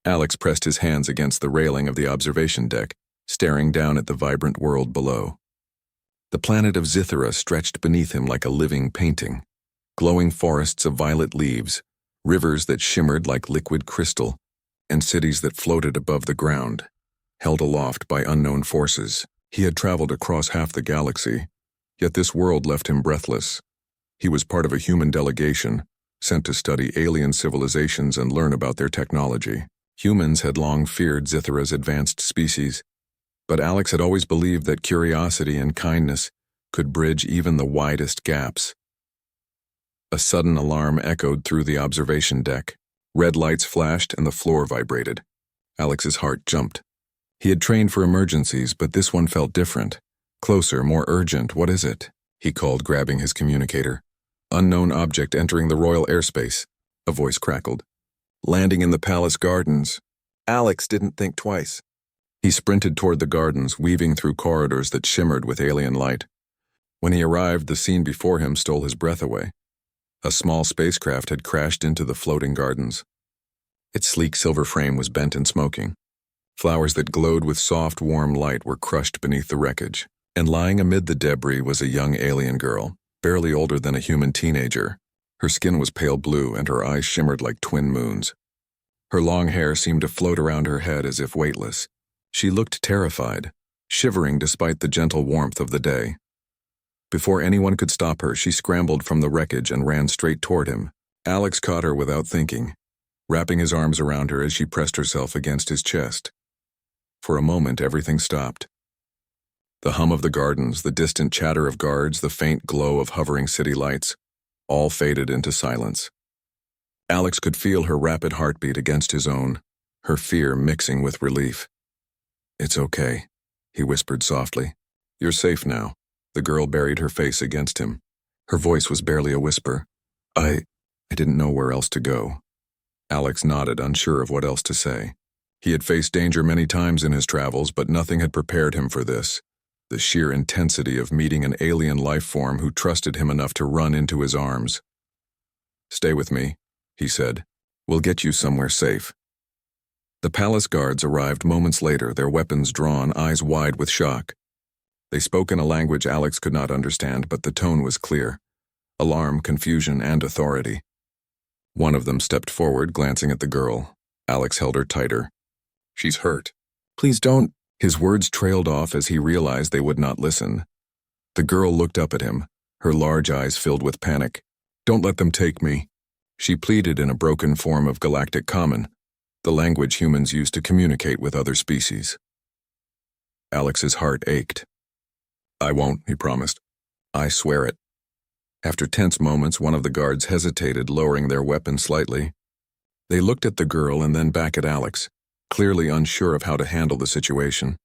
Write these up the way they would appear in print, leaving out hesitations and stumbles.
Alex pressed his hands against the railing of the observation deck, staring down at the vibrant world below. The planet of Zithera stretched beneath him like a living painting. Glowing forests of violet leaves, rivers that shimmered like liquid crystal, and cities that floated above the ground, held aloft by unknown forces. He had traveled across half the galaxy, yet this world left him breathless. He was part of a human delegation, sent to study alien civilizations and learn about their technology. Humans had long feared Zithera's advanced species, but Alex had always believed that curiosity and kindness could bridge even the widest gaps. A sudden alarm echoed through the observation deck. Red lights flashed and the floor vibrated. Alex's heart jumped. He had trained for emergencies, but this one felt different. Closer, more urgent. What is it? He called, grabbing his communicator. Unknown object entering the royal airspace. A voice crackled. Landing in the palace gardens. Alex didn't think twice. He sprinted toward the gardens, weaving through corridors that shimmered with alien light. When he arrived, the scene before him stole his breath away. A small spacecraft had crashed into the floating gardens. Its sleek silver frame was bent and smoking. Flowers that glowed with soft, warm light were crushed beneath the wreckage, and lying amid the debris was a young alien girl, barely older than a human teenager. Her skin was pale blue and her eyes shimmered like twin moons. Her long hair seemed to float around her head as if weightless. She looked terrified, shivering despite the gentle warmth of the day. Before anyone could stop her, she scrambled from the wreckage and ran straight toward him. Alex caught her without thinking, wrapping his arms around her as she pressed herself against his chest. For a moment, everything stopped. The hum of the gardens, the distant chatter of guards, the faint glow of hovering city lights, all faded into silence. Alex could feel her rapid heartbeat against his own, her fear mixing with relief. "It's okay," he whispered softly. "You're safe now." The girl buried her face against him. Her voice was barely a whisper. I didn't know where else to go." Alex nodded, unsure of what else to say. He had faced danger many times in his travels, but nothing had prepared him for this. The sheer intensity of meeting an alien life form who trusted him enough to run into his arms. "Stay with me," he said. "We'll get you somewhere safe." The palace guards arrived moments later, their weapons drawn, eyes wide with shock. They spoke in a language Alex could not understand, but the tone was clear. Alarm, confusion, and authority. One of them stepped forward, glancing at the girl. Alex held her tighter. "She's hurt. Please don't." His words trailed off as he realized they would not listen. The girl looked up at him, her large eyes filled with panic. "Don't let them take me," she pleaded in a broken form of galactic common, the language humans use to communicate with other species. Alex's heart ached. "I won't," he promised. "I swear it." After tense moments, one of the guards hesitated, lowering their weapon slightly. They looked at the girl and then back at Alex, clearly unsure of how to handle the situation.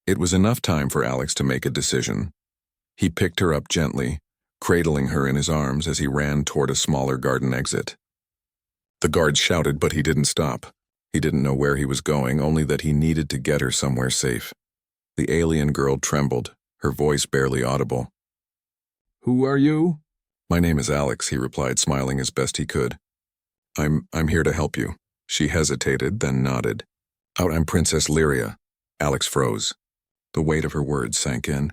It was enough time for Alex to make a decision. He picked her up gently, cradling her in his arms as he ran toward a smaller garden exit. The guards shouted, but he didn't stop. He didn't know where he was going, only that he needed to get her somewhere safe. The alien girl trembled, her voice barely audible. "Who are you?" "My name is Alex," he replied, smiling as best he could. I'm here to help you." She hesitated, then nodded. "I'm Princess Lyria." Alex froze. The weight of her words sank in.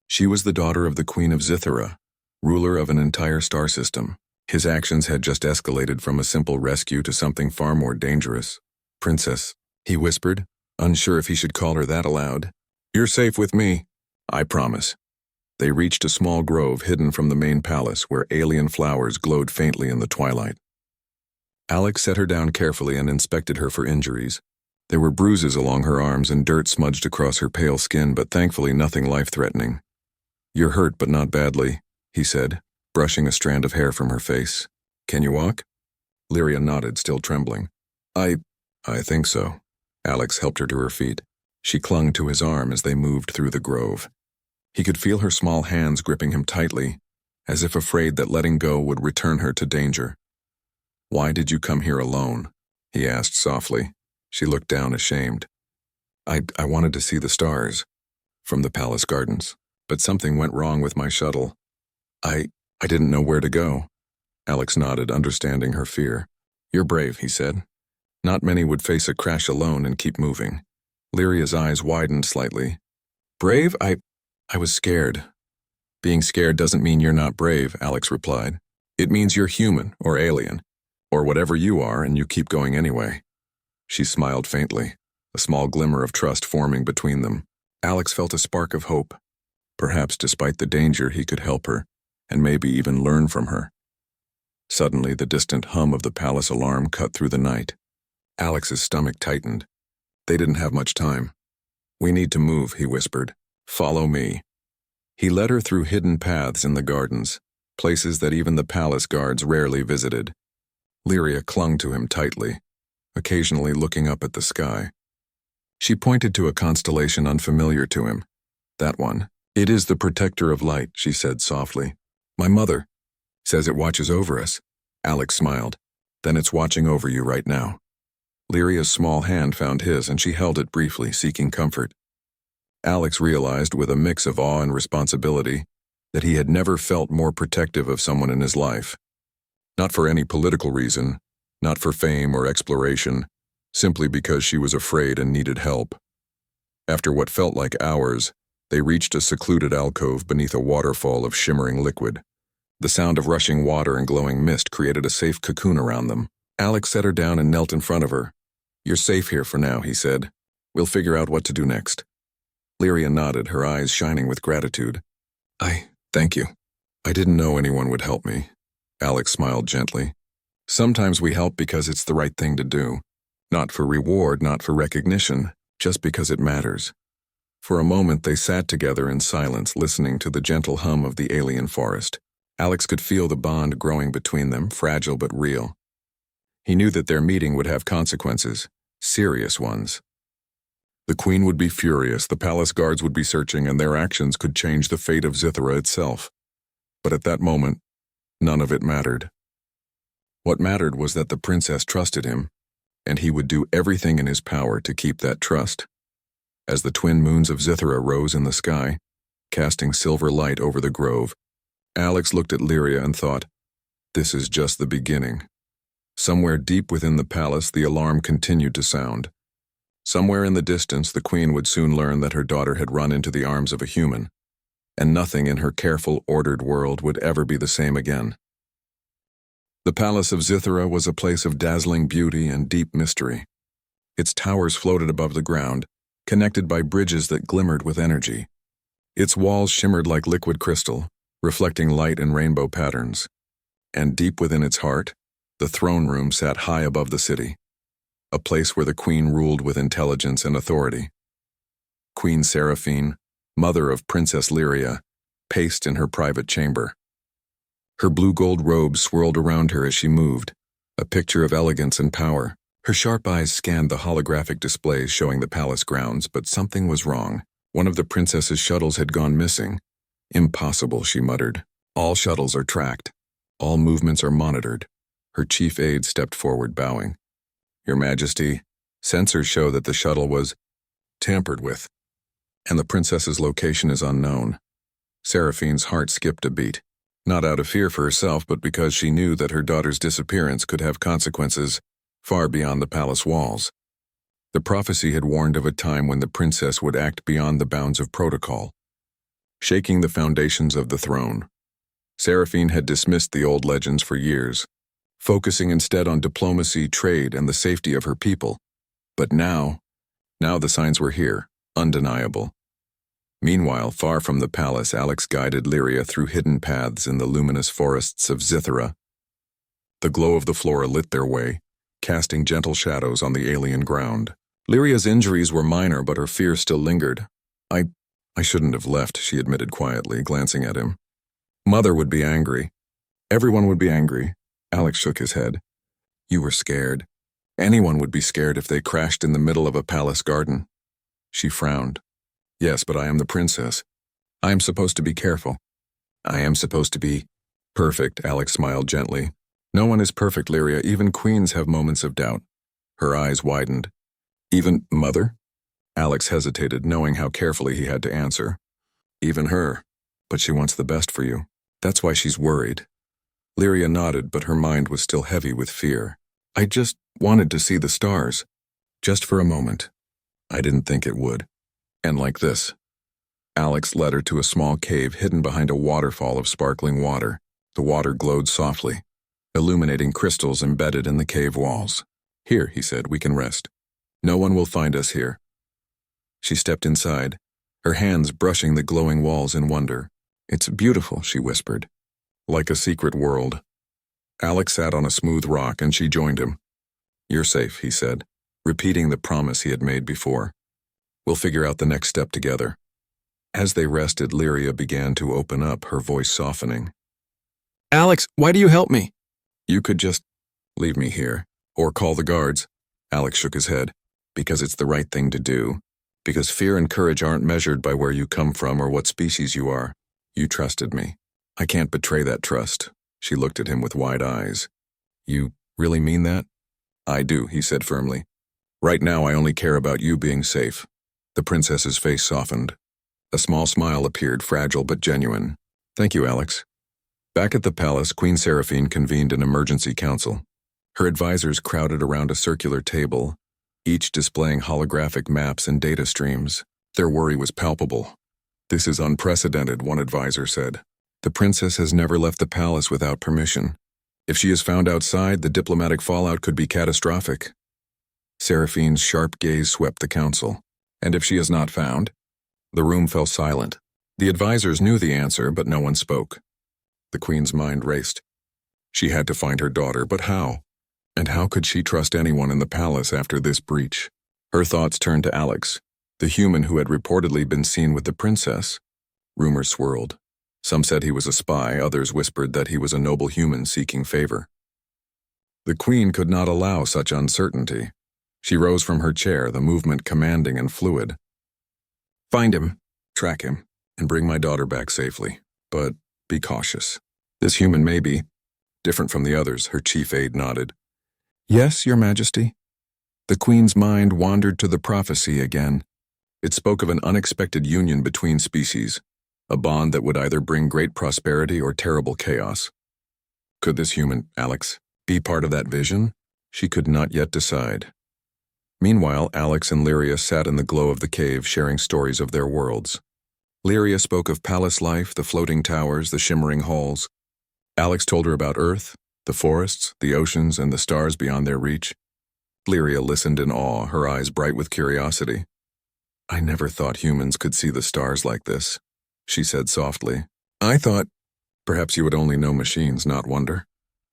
She was the daughter of the Queen of Zithera, ruler of an entire star system. His actions had just escalated from a simple rescue to something far more dangerous. "Princess," he whispered, unsure if he should call her that aloud. "You're safe with me. I promise." They reached a small grove hidden from the main palace where alien flowers glowed faintly in the twilight. Alex set her down carefully and inspected her for injuries. There were bruises along her arms and dirt smudged across her pale skin, but thankfully nothing life-threatening. "You're hurt, but not badly," he said, brushing a strand of hair from her face. "Can you walk?" Lyria nodded, still trembling. I think so." Alex helped her to her feet. She clung to his arm as they moved through the grove. He could feel her small hands gripping him tightly, as if afraid that letting go would return her to danger. "Why did you come here alone?" he asked softly. She looked down, ashamed. I wanted to see the stars from the palace gardens, but something went wrong with my shuttle. I didn't know where to go." Alex nodded, understanding her fear. "You're brave," he said. Not many would face a crash alone and keep moving. Lyria's eyes widened slightly. Brave? I was scared. Being scared doesn't mean you're not brave, Alex replied. It means you're human, or alien, or whatever you are, and you keep going anyway. She smiled faintly, a small glimmer of trust forming between them. Alex felt a spark of hope. Perhaps despite the danger he could help her, and maybe even learn from her. Suddenly, the distant hum of the palace alarm cut through the night. Alex's stomach tightened. They didn't have much time. We need to move, he whispered. Follow me. He led her through hidden paths in the gardens, places that even the palace guards rarely visited. Lyria clung to him tightly, occasionally looking up at the sky. She pointed to a constellation unfamiliar to him. That one. It is the protector of light, she said softly. My mother says it watches over us. Alex smiled. Then it's watching over you right now. Lyria's small hand found his and she held it briefly, seeking comfort. Alex realized with a mix of awe and responsibility that he had never felt more protective of someone in his life. Not for any political reason, not for fame or exploration, simply because she was afraid and needed help. After what felt like hours, they reached a secluded alcove beneath a waterfall of shimmering liquid. The sound of rushing water and glowing mist created a safe cocoon around them. Alex set her down and knelt in front of her. You're safe here for now, he said. We'll figure out what to do next. Lyria nodded, her eyes shining with gratitude. Thank you. I didn't know anyone would help me. Alex smiled gently. Sometimes we help because it's the right thing to do. Not for reward, not for recognition, just because it matters. For a moment they sat together in silence, listening to the gentle hum of the alien forest. Alex could feel the bond growing between them, fragile but real. He knew that their meeting would have consequences, serious ones. The Queen would be furious, the palace guards would be searching, and their actions could change the fate of Zithra itself. But at that moment, none of it mattered. What mattered was that the princess trusted him, and he would do everything in his power to keep that trust. As the twin moons of Zithra rose in the sky, casting silver light over the grove, Alex looked at Lyria and thought, this is just the beginning. Somewhere deep within the palace, the alarm continued to sound. Somewhere in the distance, the Queen would soon learn that her daughter had run into the arms of a human, and nothing in her careful, ordered world would ever be the same again. The palace of Zithra was a place of dazzling beauty and deep mystery. Its towers floated above the ground, connected by bridges that glimmered with energy. Its walls shimmered like liquid crystal, reflecting light and rainbow patterns. And deep within its heart, the throne room sat high above the city, a place where the Queen ruled with intelligence and authority. Queen Seraphine, mother of Princess Lyria, paced in her private chamber. Her blue-gold robe swirled around her as she moved, a picture of elegance and power. Her sharp eyes scanned the holographic displays showing the palace grounds, but something was wrong. One of the princess's shuttles had gone missing. Impossible, she muttered. All shuttles are tracked. All movements are monitored. Her chief aide stepped forward, bowing. Your Majesty, sensors show that the shuttle was tampered with, and the princess's location is unknown. Seraphine's heart skipped a beat, not out of fear for herself, but because she knew that her daughter's disappearance could have consequences far beyond the palace walls. The prophecy had warned of a time when the princess would act beyond the bounds of protocol, shaking the foundations of the throne. Seraphine had dismissed the old legends for years, focusing instead on diplomacy, trade, and the safety of her people. But now the signs were here, undeniable. Meanwhile, far from the palace, Alex guided Lyria through hidden paths in the luminous forests of Zithra. The glow of the flora lit their way, casting gentle shadows on the alien ground. Lyria's injuries were minor, but her fear still lingered. I shouldn't have left, she admitted quietly, glancing at him. Mother would be angry. Everyone would be angry. Alex shook his head. You were scared. Anyone would be scared if they crashed in the middle of a palace garden. She frowned. Yes, but I am the princess. I am supposed to be careful. I am supposed to be perfect, Alex smiled gently. No one is perfect, Lyria. Even queens have moments of doubt. Her eyes widened. Even Mother? Alex hesitated, knowing how carefully he had to answer. Even her. But she wants the best for you. That's why she's worried. Lyria nodded, but her mind was still heavy with fear. I just wanted to see the stars. Just for a moment. I didn't think it would. And like this. Alex led her to a small cave hidden behind a waterfall of sparkling water. The water glowed softly, illuminating crystals embedded in the cave walls. Here, he said, we can rest. No one will find us here. She stepped inside, her hands brushing the glowing walls in wonder. It's beautiful, she whispered. Like a secret world. Alex sat on a smooth rock and she joined him. You're safe, he said, repeating the promise he had made before. We'll figure out the next step together. As they rested, Lyria began to open up, her voice softening. Alex, why do you help me? You could just leave me here, or call the guards. Alex shook his head. Because it's the right thing to do. Because fear and courage aren't measured by where you come from or what species you are. You trusted me. I can't betray that trust. She looked at him with wide eyes. You really mean that? I do, he said firmly. Right now I only care about you being safe. The princess's face softened. A small smile appeared, fragile but genuine. Thank you, Alex. Back at the palace, Queen Seraphine convened an emergency council. Her advisors crowded around a circular table, each displaying holographic maps and data streams. Their worry was palpable. This is unprecedented, one advisor said. The princess has never left the palace without permission. If she is found outside, the diplomatic fallout could be catastrophic. Seraphine's sharp gaze swept the council. And if she is not found? The room fell silent. The advisors knew the answer, but no one spoke. The queen's mind raced. She had to find her daughter, but how? And how could she trust anyone in the palace after this breach? Her thoughts turned to Alex, the human who had reportedly been seen with the princess. Rumors swirled. Some said he was a spy, others whispered that he was a noble human seeking favor. The queen could not allow such uncertainty. She rose from her chair, the movement commanding and fluid. Find him, track him, and bring my daughter back safely. But be cautious. This human may be different from the others, her chief aide nodded. Yes, Your Majesty. The queen's mind wandered to the prophecy again. It spoke of an unexpected union between species, a bond that would either bring great prosperity or terrible chaos. Could this human, Alex, be part of that vision? She could not yet decide. Meanwhile, Alex and Lyria sat in the glow of the cave sharing stories of their worlds. Lyria spoke of palace life, the floating towers, the shimmering halls. Alex told her about Earth, the forests, the oceans, and the stars beyond their reach. Lyria listened in awe, her eyes bright with curiosity. I never thought humans could see the stars like this, she said softly. I thought perhaps you would only know machines, not wonder.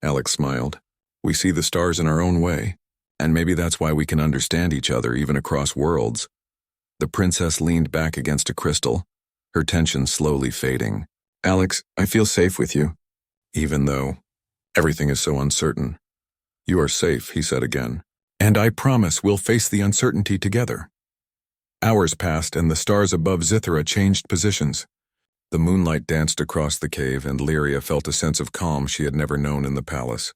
Alex smiled. We see the stars in our own way, and maybe that's why we can understand each other even across worlds. The princess leaned back against a crystal, her tension slowly fading. Alex, I feel safe with you, even though everything is so uncertain. You are safe, he said again, and I promise we'll face the uncertainty together. Hours passed and the stars above Zithra changed positions. The moonlight danced across the cave and Lyria felt a sense of calm she had never known in the palace.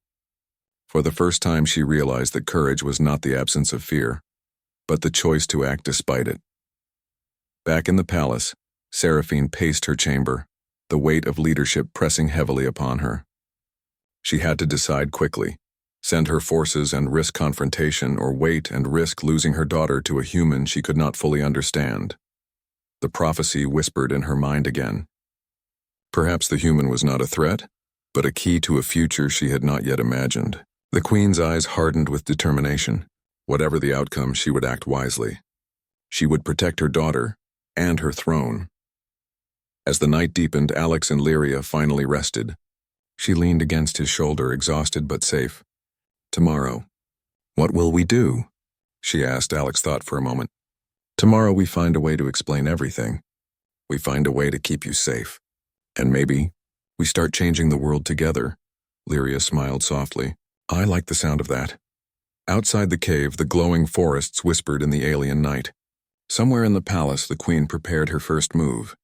For the first time she realized that courage was not the absence of fear, but the choice to act despite it. Back in the palace, Seraphine paced her chamber, the weight of leadership pressing heavily upon her. She had to decide quickly, send her forces and risk confrontation or wait and risk losing her daughter to a human she could not fully understand. The prophecy whispered in her mind again. Perhaps the human was not a threat, but a key to a future she had not yet imagined. The queen's eyes hardened with determination. Whatever the outcome, she would act wisely. She would protect her daughter and her throne. As the night deepened, Alex and Lyria finally rested. She leaned against his shoulder, exhausted but safe. Tomorrow, what will we do? She asked. Alex thought for a moment. Tomorrow we find a way to explain everything. We find a way to keep you safe. And maybe we start changing the world together. Lyria smiled softly. I like the sound of that. Outside the cave, the glowing forests whispered in the alien night. Somewhere in the palace, the queen prepared her first move,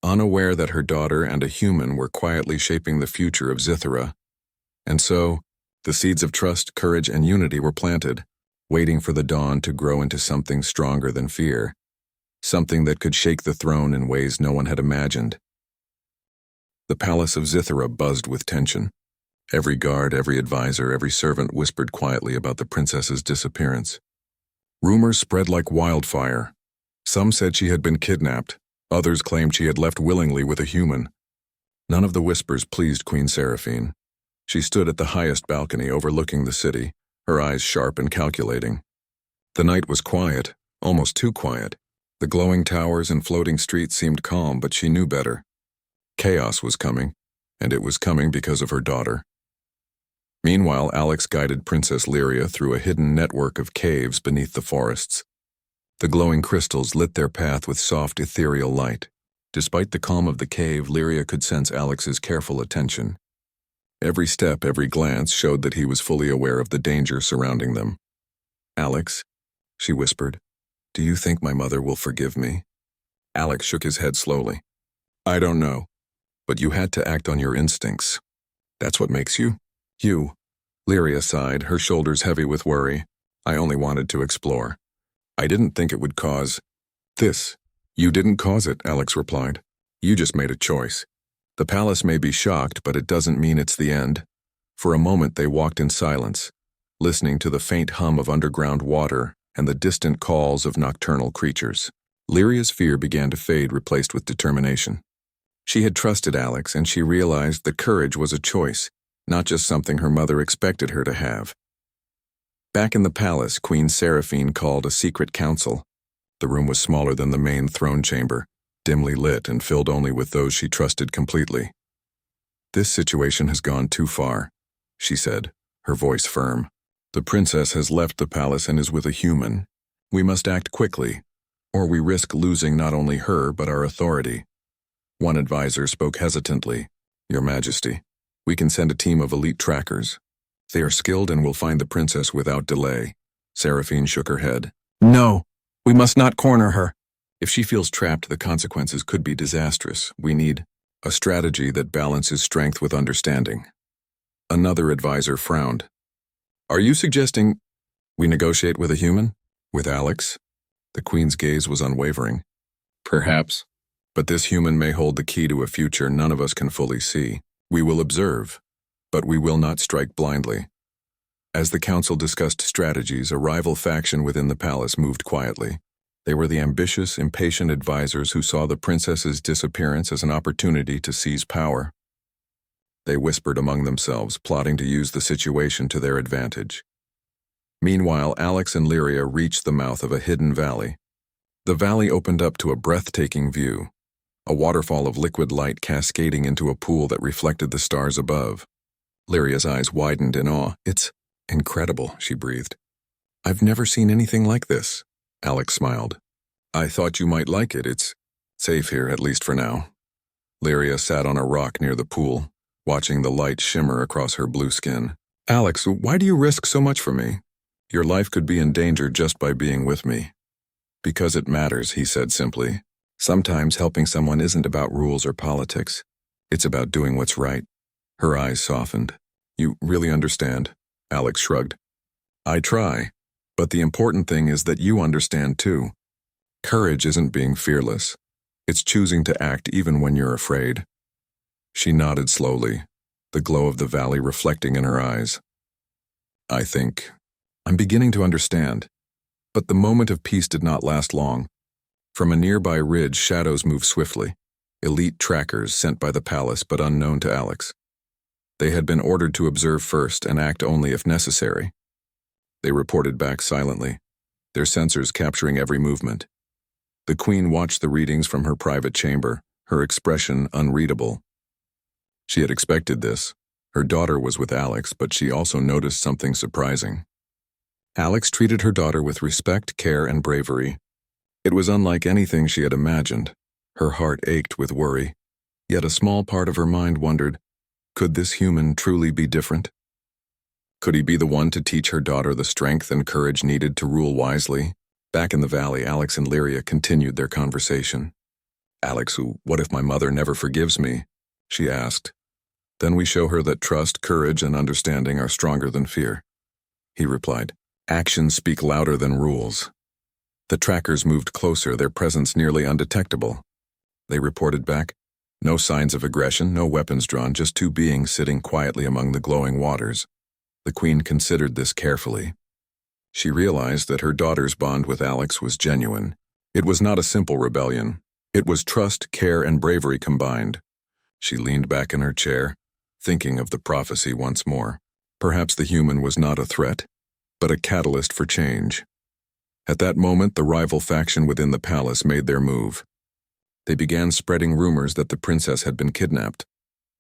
unaware that her daughter and a human were quietly shaping the future of Zithra. And so, the seeds of trust, courage, and unity were planted, waiting for the dawn to grow into something stronger than fear, something that could shake the throne in ways no one had imagined. The palace of Zithra buzzed with tension. Every guard, every advisor, every servant whispered quietly about the princess's disappearance. Rumors spread like wildfire. Some said she had been kidnapped. Others claimed she had left willingly with a human. None of the whispers pleased Queen Seraphine. She stood at the highest balcony overlooking the city, her eyes sharp and calculating. The night was quiet, almost too quiet. The glowing towers and floating streets seemed calm, but she knew better. Chaos was coming, and it was coming because of her daughter. Meanwhile, Alex guided Princess Lyria through a hidden network of caves beneath the forests. The glowing crystals lit their path with soft, ethereal light. Despite the calm of the cave, Lyria could sense Alex's careful attention. Every step, every glance showed that he was fully aware of the danger surrounding them. "Alex," she whispered, "do you think my mother will forgive me?" Alex shook his head slowly. "I don't know, but you had to act on your instincts. That's what makes you. You." Lyria sighed, her shoulders heavy with worry. "I only wanted to explore. I didn't think it would cause this." "You didn't cause it," Alex replied. "You just made a choice. The palace may be shocked, but it doesn't mean it's the end." For a moment they walked in silence, listening to the faint hum of underground water and the distant calls of nocturnal creatures. Lyria's fear began to fade, replaced with determination. She had trusted Alex, and she realized that courage was a choice, not just something her mother expected her to have. Back in the palace, Queen Seraphine called a secret council. The room was smaller than the main throne chamber, dimly lit and filled only with those she trusted completely. "This situation has gone too far," she said, her voice firm. "The princess has left the palace and is with a human. We must act quickly, or we risk losing not only her but our authority." One advisor spoke hesitantly. "Your Majesty, we can send a team of elite trackers. They are skilled and will find the princess without delay." Seraphine shook her head. "No, we must not corner her. If she feels trapped, the consequences could be disastrous. We need a strategy that balances strength with understanding." Another advisor frowned. "Are you suggesting we negotiate with a human? With Alex?" The Queen's gaze was unwavering. "Perhaps. But this human may hold the key to a future none of us can fully see. We will observe, but we will not strike blindly." As the council discussed strategies, a rival faction within the palace moved quietly. They were the ambitious, impatient advisors who saw the princess's disappearance as an opportunity to seize power. They whispered among themselves, plotting to use the situation to their advantage. Meanwhile, Alex and Lyria reached the mouth of a hidden valley. The valley opened up to a breathtaking view, a waterfall of liquid light cascading into a pool that reflected the stars above. Lyria's eyes widened in awe. "It's incredible," she breathed. "I've never seen anything like this." Alex smiled. "I thought you might like it. It's safe here, at least for now." Lyria sat on a rock near the pool, watching the light shimmer across her blue skin. "Alex, why do you risk so much for me? Your life could be in danger just by being with me." "Because it matters," he said simply. "Sometimes helping someone isn't about rules or politics. It's about doing what's right." Her eyes softened. "You really understand?" Alex shrugged. "I try. But the important thing is that you understand too. Courage isn't being fearless. It's choosing to act even when you're afraid." She nodded slowly, the glow of the valley reflecting in her eyes. I'm beginning to understand." But the moment of peace did not last long. From a nearby ridge, shadows moved swiftly, elite trackers sent by the palace but unknown to Alex. They had been ordered to observe first and act only if necessary. They reported back silently, their sensors capturing every movement. The Queen watched the readings from her private chamber, her expression unreadable. She had expected this. Her daughter was with Alex, but she also noticed something surprising. Alex treated her daughter with respect, care, and bravery. It was unlike anything she had imagined. Her heart ached with worry, yet a small part of her mind wondered, could this human truly be different? Could he be the one to teach her daughter the strength and courage needed to rule wisely? Back in the valley, Alex and Lyria continued their conversation. "Alex, what if my mother never forgives me?" she asked. "Then we show her that trust, courage, and understanding are stronger than fear," he replied. "Actions speak louder than rules." The trackers moved closer, their presence nearly undetectable. They reported back, No signs of aggression, no weapons drawn, just two beings sitting quietly among the glowing waters. The queen considered this carefully. She realized that her daughter's bond with Alex was genuine. It was not a simple rebellion. It was trust, care, and bravery combined. She leaned back in her chair, thinking of the prophecy once more. Perhaps the human was not a threat, but a catalyst for change. At that moment, the rival faction within the palace made their move. They began spreading rumors that the princess had been kidnapped,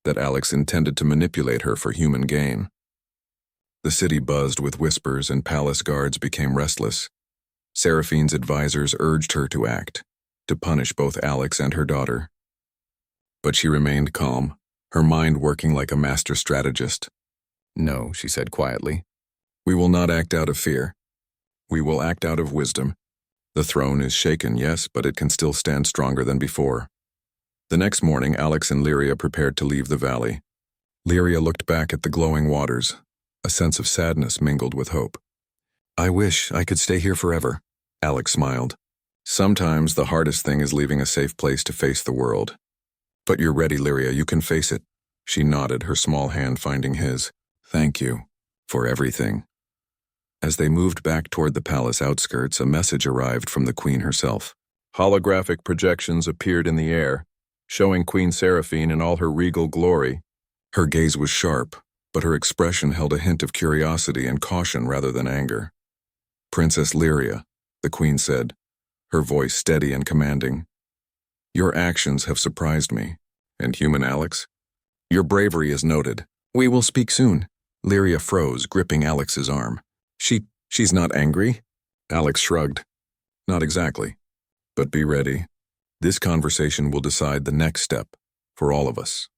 that Alex intended to manipulate her for human gain. The city buzzed with whispers and palace guards became restless. Seraphine's advisors urged her to act, to punish both Alex and her daughter. But she remained calm, her mind working like a master strategist. "No," she said quietly. "We will not act out of fear. We will act out of wisdom. The throne is shaken, yes, but it can still stand stronger than before." The next morning, Alex and Lyria prepared to leave the valley. Lyria looked back at the glowing waters. A sense of sadness mingled with hope. "I wish I could stay here forever," Alex smiled. "Sometimes the hardest thing is leaving a safe place to face the world. But you're ready, Lyria, you can face it." She nodded, her small hand finding his. "Thank you for everything." As they moved back toward the palace outskirts, a message arrived from the queen herself. Holographic projections appeared in the air, showing Queen Seraphine in all her regal glory. Her gaze was sharp, but her expression held a hint of curiosity and caution rather than anger. "Princess Lyria," the queen said, her voice steady and commanding. "Your actions have surprised me. And human Alex? Your bravery is noted. We will speak soon." Lyria froze, gripping Alex's arm. She's not angry?" Alex shrugged. "Not exactly. But be ready. This conversation will decide the next step, for all of us."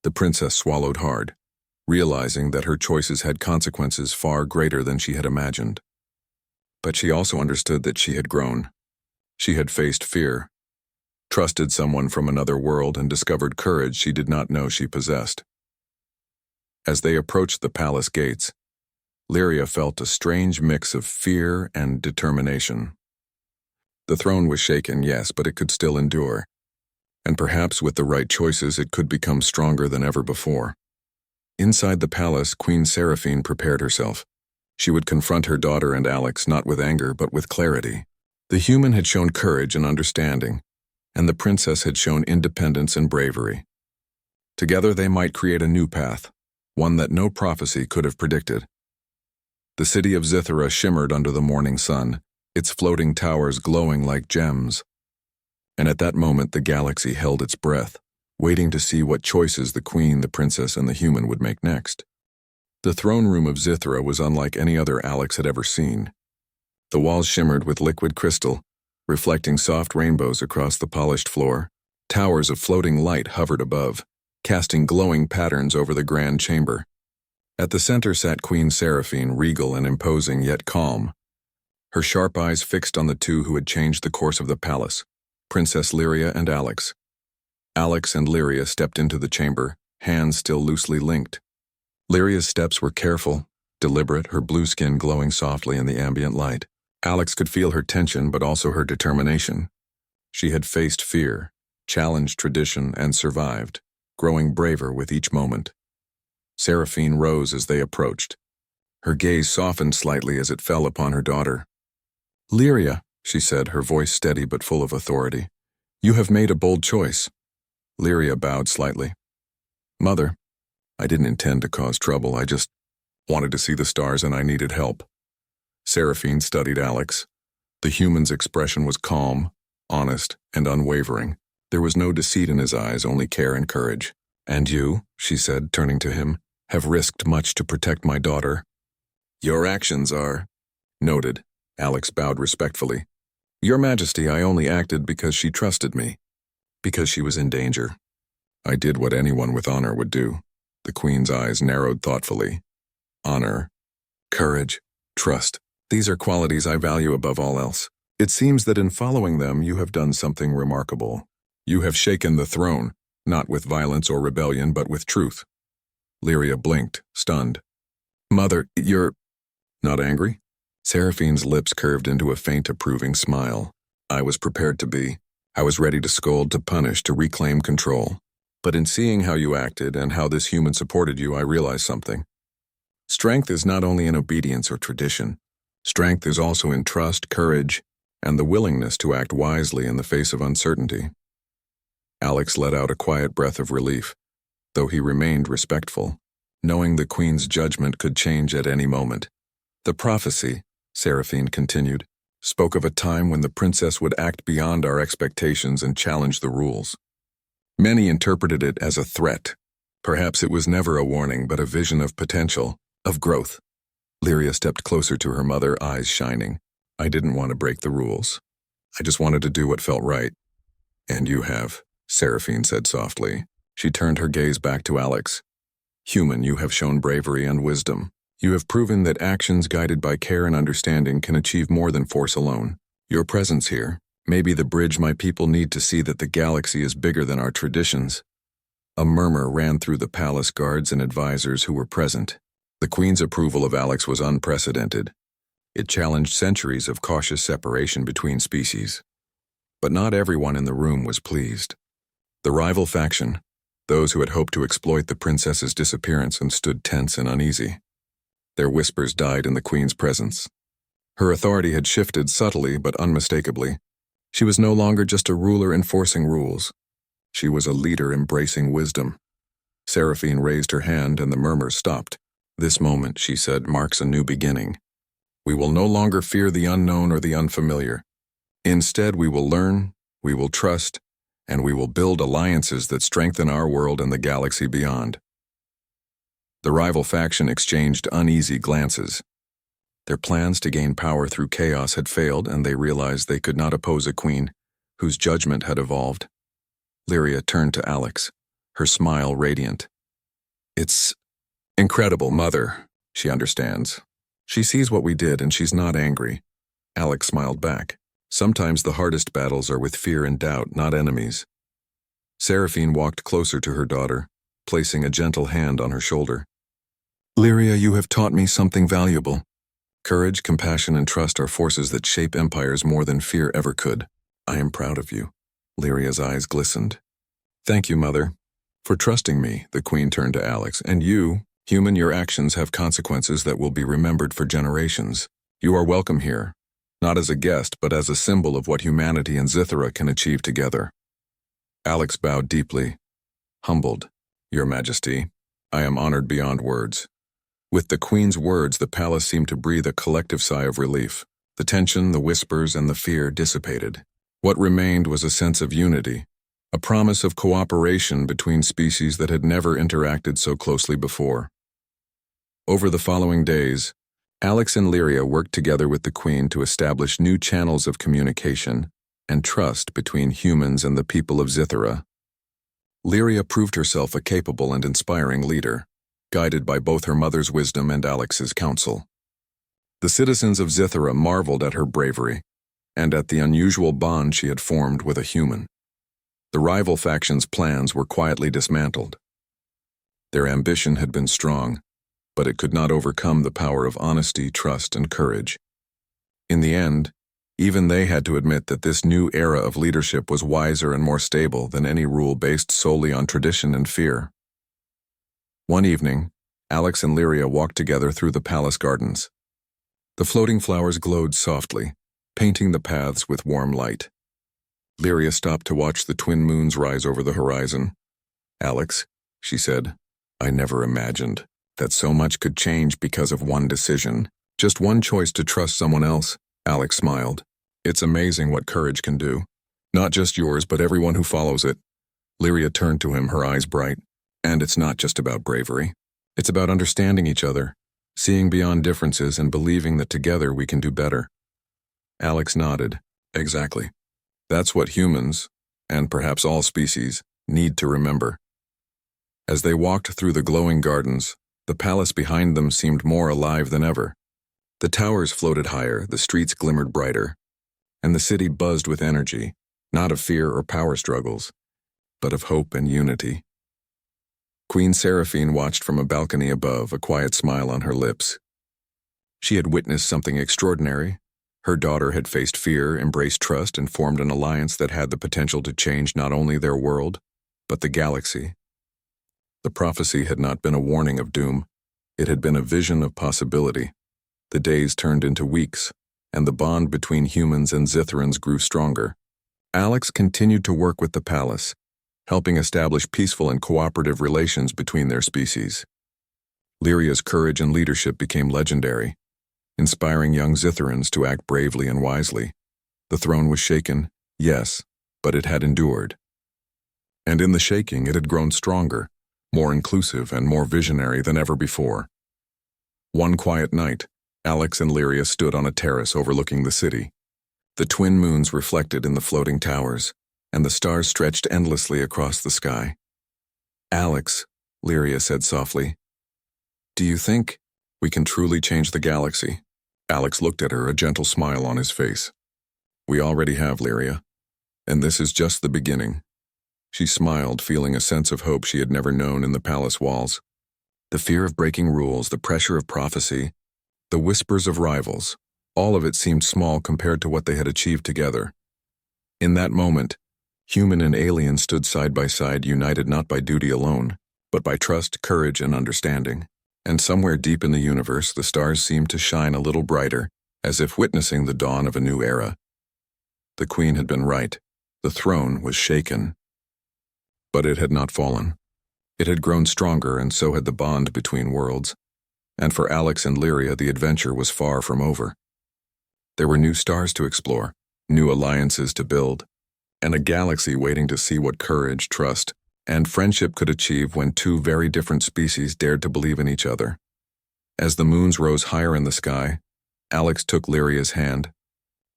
The princess swallowed hard, realizing that her choices had consequences far greater than she had imagined. But she also understood that she had grown. She had faced fear, trusted someone from another world, and discovered courage she did not know she possessed. As they approached the palace gates, Lyria felt a strange mix of fear and determination. The throne was shaken, yes, but it could still endure. And perhaps with the right choices it could become stronger than ever before. Inside the palace, Queen Seraphine prepared herself. She would confront her daughter and Alex not with anger but with clarity. The human had shown courage and understanding, and the princess had shown independence and bravery. Together they might create a new path, one that no prophecy could have predicted. The city of Zithera shimmered under the morning sun, its floating towers glowing like gems. And at that moment the galaxy held its breath, waiting to see what choices the queen, the princess, and the human would make next. The throne room of Zithera was unlike any other Alex had ever seen. The walls shimmered with liquid crystal, reflecting soft rainbows across the polished floor. Towers of floating light hovered above, casting glowing patterns over the grand chamber. At the center sat Queen Seraphine, regal and imposing yet calm, her sharp eyes fixed on the two who had changed the course of the palace, Princess Lyria and Alex. Alex and Lyria stepped into the chamber, hands still loosely linked. Lyria's steps were careful, deliberate, her blue skin glowing softly in the ambient light. Alex could feel her tension but also her determination. She had faced fear, challenged tradition, and survived, growing braver with each moment. Seraphine rose as they approached. Her gaze softened slightly as it fell upon her daughter. "Lyria," she said, her voice steady but full of authority, "you have made a bold choice." Lyria bowed slightly. "Mother, I didn't intend to cause trouble. I just wanted to see the stars and I needed help." Seraphine studied Alex. The human's expression was calm, honest, and unwavering. There was no deceit in his eyes, only care and courage. "And you," she said, turning to him, "have risked much to protect my daughter." "Your actions are..." "Noted." Alex bowed respectfully. "Your Majesty, I only acted because she trusted me, because she was in danger. I did what anyone with honor would do." The queen's eyes narrowed thoughtfully. "Honor, courage, trust. These are qualities I value above all else. It seems that in following them you have done something remarkable. You have shaken the throne, not with violence or rebellion, but with truth." Lyria blinked, stunned. "Mother, you're not angry?" Seraphine's lips curved into a faint approving smile. "I was prepared to be. I was ready to scold, to punish, to reclaim control. But in seeing how you acted and how this human supported you, I realized something. Strength is not only in obedience or tradition. Strength is also in trust, courage, and the willingness to act wisely in the face of uncertainty. Alex let out a quiet breath of relief, though he remained respectful, knowing the Queen's judgment could change at any moment. The prophecy, Seraphine continued, spoke of a time when the princess would act beyond our expectations and challenge the rules. Many interpreted it as a threat. Perhaps it was never a warning, but a vision of potential, of growth. Lyria stepped closer to her mother, eyes shining. I didn't want to break the rules. I just wanted to do what felt right. And you have, Seraphine said softly. She turned her gaze back to Alex. Human, you have shown bravery and wisdom. You have proven that actions guided by care and understanding can achieve more than force alone. Your presence here may be the bridge my people need to see that the galaxy is bigger than our traditions. A murmur ran through the palace guards and advisors who were present. The Queen's approval of Alex was unprecedented. It challenged centuries of cautious separation between species. But not everyone in the room was pleased. The rival faction, those who had hoped to exploit the princess's disappearance and stood tense and uneasy. Their whispers died in the Queen's presence. Her authority had shifted subtly but unmistakably. She was no longer just a ruler enforcing rules. She was a leader embracing wisdom. Seraphine raised her hand and the murmurs stopped. This moment, she said, marks a new beginning. We will no longer fear the unknown or the unfamiliar. Instead, we will learn, we will trust, and we will build alliances that strengthen our world and the galaxy beyond. The rival faction exchanged uneasy glances. Their plans to gain power through chaos had failed, and they realized they could not oppose a queen whose judgment had evolved. Lyria turned to Alex, her smile radiant. It's incredible, Mother. She understands. She sees what we did, and she's not angry. Alex smiled back. Sometimes the hardest battles are with fear and doubt, not enemies. Seraphine walked closer to her daughter, placing a gentle hand on her shoulder. Lyria, you have taught me something valuable. Courage, compassion, and trust are forces that shape empires more than fear ever could. I am proud of you. Lyria's eyes glistened. Thank you, Mother. For trusting me, the Queen turned to Alex. And you, human, your actions have consequences that will be remembered for generations. You are welcome here, not as a guest, but as a symbol of what humanity and Zithera can achieve together. Alex bowed deeply, humbled. Your Majesty, I am honored beyond words. With the Queen's words, the palace seemed to breathe a collective sigh of relief. The tension, the whispers, and the fear dissipated. What remained was a sense of unity, a promise of cooperation between species that had never interacted so closely before. Over the following days, Alex and Lyria worked together with the Queen to establish new channels of communication and trust between humans and the people of Zithera. Lyria proved herself a capable and inspiring leader, guided by both her mother's wisdom and Alex's counsel. The citizens of Zithera marveled at her bravery and at the unusual bond she had formed with a human. The rival faction's plans were quietly dismantled. Their ambition had been strong, but it could not overcome the power of honesty, trust, and courage. In the end, even they had to admit that this new era of leadership was wiser and more stable than any rule based solely on tradition and fear. One evening, Alex and Lyria walked together through the palace gardens. The floating flowers glowed softly, painting the paths with warm light. Lyria stopped to watch the twin moons rise over the horizon. Alex, she said, I never imagined that so much could change because of one decision. Just one choice to trust someone else. Alex smiled. It's amazing what courage can do. Not just yours, but everyone who follows it. Lyria turned to him, her eyes bright. And it's not just about bravery. It's about understanding each other, seeing beyond differences and believing that together we can do better. Alex nodded. Exactly. That's what humans, and perhaps all species, need to remember. As they walked through the glowing gardens, the palace behind them seemed more alive than ever. The towers floated higher, the streets glimmered brighter, and the city buzzed with energy, not of fear or power struggles, but of hope and unity. Queen Seraphine watched from a balcony above, a quiet smile on her lips. She had witnessed something extraordinary. Her daughter had faced fear, embraced trust, and formed an alliance that had the potential to change not only their world, But the galaxy. The prophecy had not been a warning of doom. It had been a vision of possibility. The days turned into weeks, and the bond between humans and Zitherans grew stronger. Alex continued to work with the palace, helping establish peaceful and cooperative relations between their species. Lyria's courage and leadership became legendary, inspiring young Zitherans to act bravely and wisely. The throne was shaken, yes, but it had endured. And in the shaking, it had grown stronger, more inclusive and more visionary than ever before. One quiet night, Alex and Lyria stood on a terrace overlooking the city. The twin moons reflected in the floating towers, and the stars stretched endlessly across the sky. "Alex," Lyria said softly, "do you think we can truly change the galaxy?" Alex looked at her, a gentle smile on his face. "We already have, Lyria, and this is just the beginning." She smiled, feeling a sense of hope she had never known in the palace walls. The fear of breaking rules, the pressure of prophecy, the whispers of rivals, all of it seemed small compared to what they had achieved together. In that moment, human and alien stood side by side, united not by duty alone, but by trust, courage, and understanding. And somewhere deep in the universe, the stars seemed to shine a little brighter, as if witnessing the dawn of a new era. The queen had been right. The throne was shaken. But it had not fallen. It had grown stronger, and so had the bond between worlds. And for Alex and Lyria, the adventure was far from over. There were new stars to explore, new alliances to build, and a galaxy waiting to see what courage, trust, and friendship could achieve when two very different species dared to believe in each other. As the moons rose higher in the sky, Alex took Lyria's hand,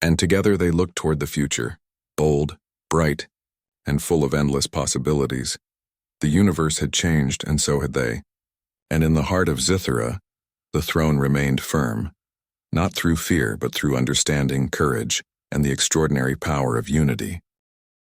and together they looked toward the future, bold, bright, and full of endless possibilities. The universe had changed, and so had they. And in the heart of Zithera, the throne remained firm, not through fear but through understanding, courage, and the extraordinary power of unity.